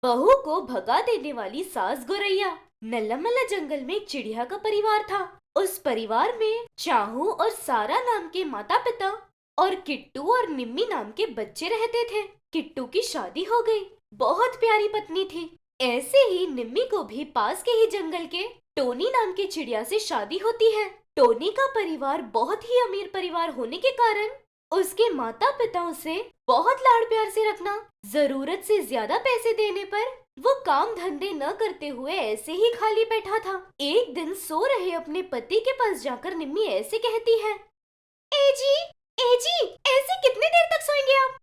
बहू को भगा देने वाली सास गौरैया। नल्ला जंगल में एक चिड़िया का परिवार था। उस परिवार में चाहू और सारा नाम के माता पिता और किट्टू और निम्मी नाम के बच्चे रहते थे। किट्टू की शादी हो गई, बहुत प्यारी पत्नी थी। ऐसे ही निम्मी को भी पास के ही जंगल के टोनी नाम के चिड़िया से शादी होती है। टोनी का परिवार बहुत ही अमीर परिवार होने के कारण उसके माता पिता उसे बहुत लाड़ प्यार से रखना, जरूरत से ज्यादा पैसे देने पर वो काम धंधे न करते हुए ऐसे ही खाली बैठा था। एक दिन सो रहे अपने पति के पास जाकर निम्मी ऐसे कहती है, ए जी, ऐसे कितने देर तक सोएंगे आप?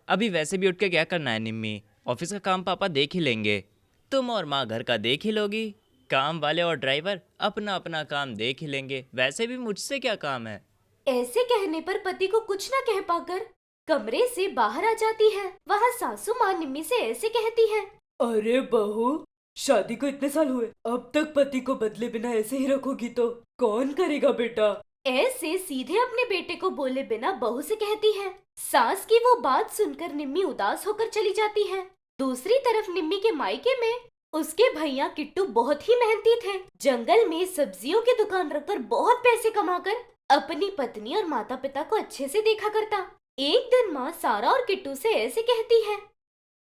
अभी वैसे भी उठ के क्या करना है निम्मी, ऑफिस का काम पापा देख ही लेंगे। तुम और माँ घर का देख ही लोगी। काम वाले और ड्राइवर अपना अपना काम देख ही लेंगे। वैसे भी मुझसे क्या काम है। ऐसे कहने पर पति को कुछ न कह पाकर कमरे से बाहर आ जाती है। वहाँ सासू माँ निम्मी से ऐसे कहती है, अरे बहू, शादी को इतने साल हुए, अब तक पति को बदले बिना ऐसे ही रखोगी तो कौन करेगा बेटा। ऐसे सीधे अपने बेटे को बोले बिना बहू से कहती है। सास की वो बात सुनकर निम्मी उदास होकर चली जाती है। दूसरी तरफ निम्मी के मायके में उसके भैया किट्टू बहुत ही मेहनती थे। जंगल में सब्जियों की दुकान रखकर बहुत पैसे कमाकर अपनी पत्नी और माता पिता को अच्छे से देखा करता। एक दिन माँ सारा और किट्टू से ऐसे कहती है,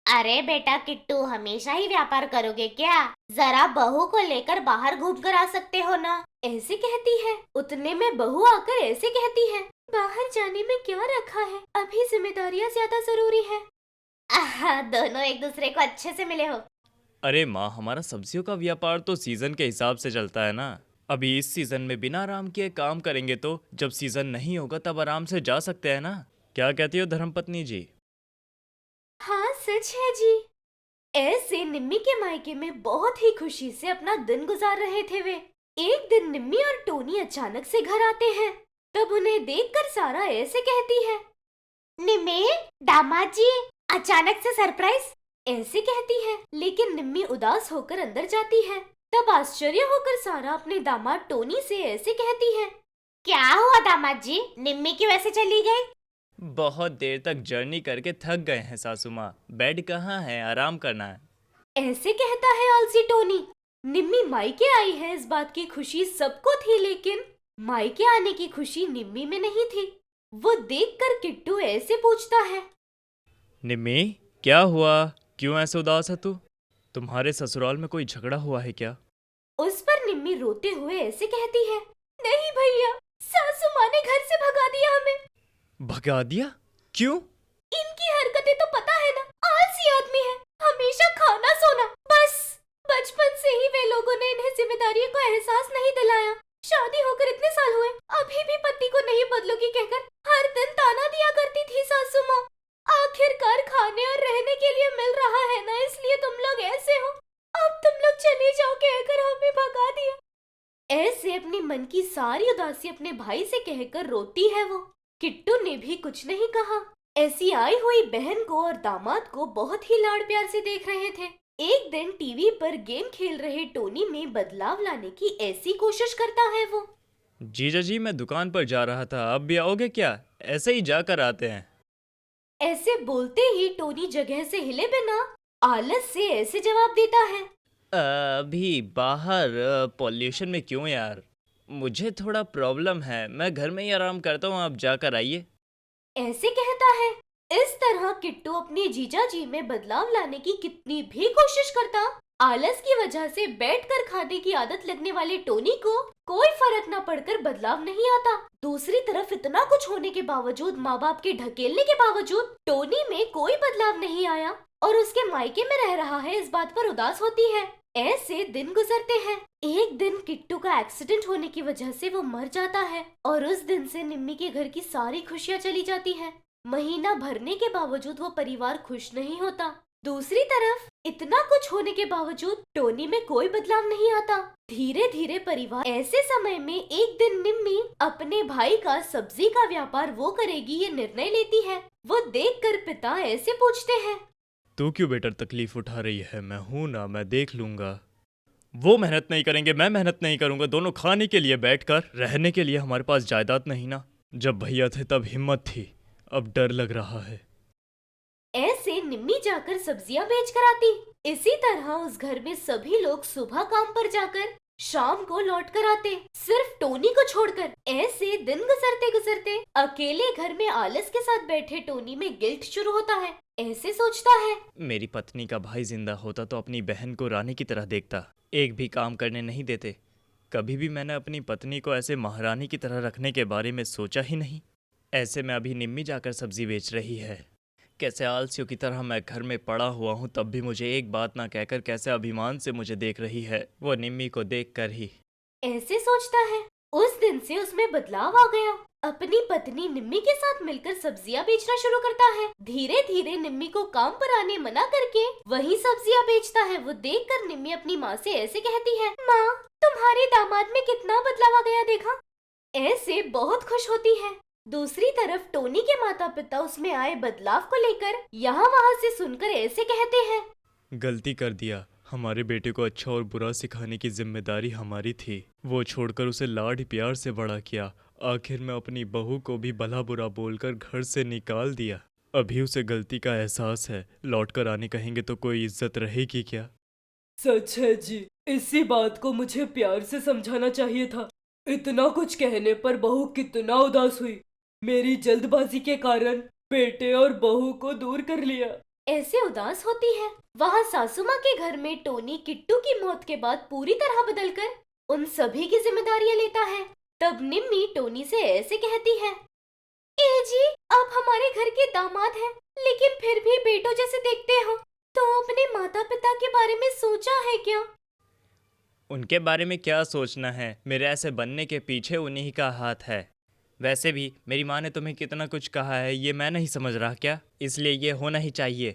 अरे बेटा किट्टू, हमेशा ही व्यापार करोगे क्या? जरा बहू को लेकर बाहर घूम कर आ सकते हो ना? ऐसे कहती है। उतने में बहू आकर ऐसे कहती है, बाहर जाने में क्या रखा है, अभी जिम्मेदारियाँ ज्यादा जरूरी है। दोनों एक दूसरे को अच्छे से मिले हो। अरे माँ, हमारा सब्जियों का व्यापार तो सीजन के हिसाब से चलता है ना। अभी इस सीजन में बिना आराम किए काम करेंगे तो जब सीजन नहीं होगा तब आराम से जा सकते हैं ना। क्या कहती हो धर्मपत्नी जी? हाँ सच है जी। ऐसे निम्मी के मायके में बहुत ही खुशी से अपना दिन गुजार रहे थे वे। एक दिन निम्मी और टोनी अचानक से घर आते हैं। तब उन्हें देखकर सारा ऐसे कहती है, निम्मी, दामाद जी, अचानक से सरप्राइज। ऐसे कहती है, लेकिन निम्मी उदास होकर अंदर जाती है। तब आश्चर्य होकर सारा अपने दामाद टोनी से ऐसे कहती है, क्या हुआ दामाद जी, निम्मी क्यों ऐसे चली गई? बहुत देर तक जर्नी करके थक गए हैं सासू माँ। बेड कहाँ है, आराम करना है। ऐसे कहता है आलसी टोनी। निम्मी मायके आई है इस बात की खुशी सबको थी, लेकिन मायके आने की खुशी निम्मी में नहीं थी। वो देखकर किट्टू ऐसे पूछता है, निम्मी, क्या हुआ? क्यों ऐसे उदास है तू? तुम्हारे ससुराल में कोई झगड़ा हुआ है क्या? उस पर निम्मी रोते हुए ऐसे कहती है, नहीं भैया, सासू माँ ने घर से भगा दिया हमें। भगा दिया? क्यों? इनकी हरकतें तो पता है ना, आलसी आदमी है, हमेशा खाना सोना बस। बचपन से ही वे लोगों ने इन्हें जिम्मेदारियों का एहसास नहीं दिलाया। शादी होकर इतने साल हुए, अभी भी पति को नहीं बदलोगी कहकर हर दिन ताना दिया करती थी सासू माँ। आखिरकार खाने और रहने के लिए मिल रहा है ना, इसलिए तुम लोग ऐसे हो। अब तुम लोग चले जाओ कहकर हमें भगा दिया। ऐसे अपने मन की सारी उदासी अपने भाई से कहकर रोती है वो। किट्टू ने भी कुछ नहीं कहा। ऐसी आई हुई बहन को और दामाद को बहुत ही लाड़ प्यार से देख रहे थे। एक दिन टीवी पर गेम खेल रहे टोनी में बदलाव लाने की ऐसी कोशिश करता है वो। जीजा जी, मैं दुकान पर जा रहा था, अब भी आओगे क्या? ऐसे ही जाकर आते हैं। ऐसे बोलते ही टोनी जगह से हिले बिना आलस से ऐसे जवाब देता है, अभी बाहर पॉल्यूशन में क्यों यार? मुझे थोड़ा प्रॉब्लम है, मैं घर में ही आराम करता हूँ, आप जाकर आइए। ऐसे कहता है। इस तरह किट्टू अपने जीजा जी में बदलाव लाने की कितनी भी कोशिश करता, आलस की वजह से बैठकर खाने की आदत लगने वाले टोनी को कोई फर्क न पड़कर बदलाव नहीं आता। दूसरी तरफ इतना कुछ होने के बावजूद, माँ बाप के ढकेलने के बावजूद टोनी में कोई बदलाव नहीं आया और उसके मायके में रह रहा है, इस बात पर उदास होती है। ऐसे दिन गुजरते हैं। एक दिन किट्टू का एक्सीडेंट होने की वजह से वो मर जाता है और उस दिन से निम्मी के घर की सारी खुशियाँ चली जाती हैं। महीना भरने के बावजूद वो परिवार खुश नहीं होता। दूसरी तरफ इतना कुछ होने के बावजूद टोनी में कोई बदलाव नहीं आता। धीरे धीरे परिवार, ऐसे समय में एक दिन निम्मी अपने भाई का सब्जी का व्यापार वो करेगी ये निर्णय लेती है। वो देखकर पिता ऐसे पूछते हैं, तू क्यों बेटा तकलीफ उठा रही है? मैं हूं ना, मैं देख लूंगा। वो मेहनत नहीं करेंगे, मैं मेहनत नहीं करूंगा, दोनों खाने के लिए बैठकर, रहने के लिए हमारे पास जायदाद नहीं ना। जब भैया थे तब हिम्मत थी, अब डर लग रहा है। ऐसे निम्मी जाकर सब्जियां बेच कर आती। इसी तरह उस घर में सभी लोग सुबह काम पर जाकर शाम को लौट कर आते, सिर्फ टोनी को छोड़कर। ऐसे दिन गुजरते गुजरते अकेले घर में आलस के साथ बैठे टोनी में गिल्ट शुरू होता है। ऐसे सोचता है, मेरी पत्नी का भाई जिंदा होता तो अपनी बहन को रानी की तरह देखता, एक भी काम करने नहीं देते। कभी भी मैंने अपनी पत्नी को ऐसे महारानी की तरह रखने के बारे में सोचा ही नहीं। ऐसे में अभी निम्मी जाकर सब्जी बेच रही है। कैसे आलसियों की तरह मैं घर में पड़ा हुआ हूँ, तब भी मुझे एक बात ना कहकर कैसे अभिमान से मुझे देख रही है, वो निम्मी को देखकर ही। ऐसे सोचता है। उस दिन से उसमें बदलाव आ गया। अपनी पत्नी निम्मी के साथ मिलकर सब्जियां बेचना शुरू करता है। धीरे धीरे निम्मी को काम पर आने मना करके वही सब्जियां बेचता है। वो देखकर निम्मी अपनी माँ से ऐसे कहती है, माँ, तुम्हारे दामाद में कितना बदलाव आ गया देखा। ऐसे बहुत खुश होती है। दूसरी तरफ टोनी के माता पिता उसमें आए बदलाव को लेकर यहाँ वहाँ से सुनकर ऐसे कहते हैं, गलती कर दिया, हमारे बेटे को अच्छा और बुरा सिखाने की जिम्मेदारी हमारी थी। वो छोड़कर उसे लाड प्यार से बड़ा किया, आखिर में अपनी बहू को भी भला बुरा बोलकर घर से निकाल दिया। अभी उसे गलती का एहसास है, लौट कर आने कहेंगे तो कोई इज्जत रहेगी क्या? सच है जी, इसी बात को मुझे प्यार से समझाना चाहिए था। इतना कुछ कहने पर बहू कितना उदास हुई। मेरी जल्दबाजी के कारण बेटे और बहू को दूर कर लिया। ऐसे उदास होती है। वहाँ सासू माँ के घर में टोनी किट्टू की मौत के बाद पूरी तरह बदलकर उन सभी की जिम्मेदारियां लेता है। तब निम्मी टोनी से ऐसे कहती है, ए जी, आप हमारे घर के दामाद हैं, लेकिन फिर भी बेटों जैसे देखते हो, तो अपने माता पिता के बारे में सोचा है क्या? उनके बारे में क्या सोचना है, मेरे ऐसे बनने के पीछे उन्हीं का हाथ है। वैसे भी मेरी माँ ने तुम्हें कितना कुछ कहा है, ये मैं नहीं समझ रहा क्या? इसलिए ये होना ही चाहिए।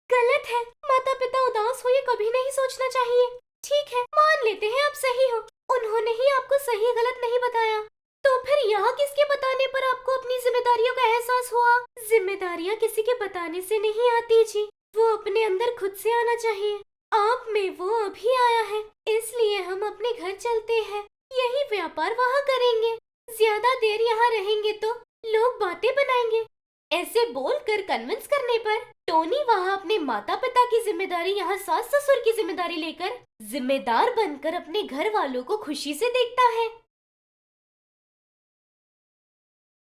गलत है, माता पिता उदास हो ये कभी नहीं सोचना चाहिए। ठीक है, मान लेते हैं आप सही हो, उन्होंने ही आपको सही गलत नहीं बताया, तो फिर यहाँ किसके बताने पर आपको अपनी जिम्मेदारियों का एहसास हुआ? जिम्मेदारियाँ किसी के बताने से नहीं आती जी, वो अपने अंदर खुद से आना चाहिए। आप में वो अभी आया है, इसलिए हम अपने घर चलते हैं, यही व्यापार वहाँ करेंगे। ज्यादा देर यहाँ रहेंगे तो लोग बातें बनाएंगे। ऐसे बोलकर कन्विंस करने पर टोनी वहाँ अपने माता पिता की जिम्मेदारी यहाँ सास ससुर की जिम्मेदारी लेकर जिम्मेदार बनकर अपने घर वालों को खुशी से देखता है।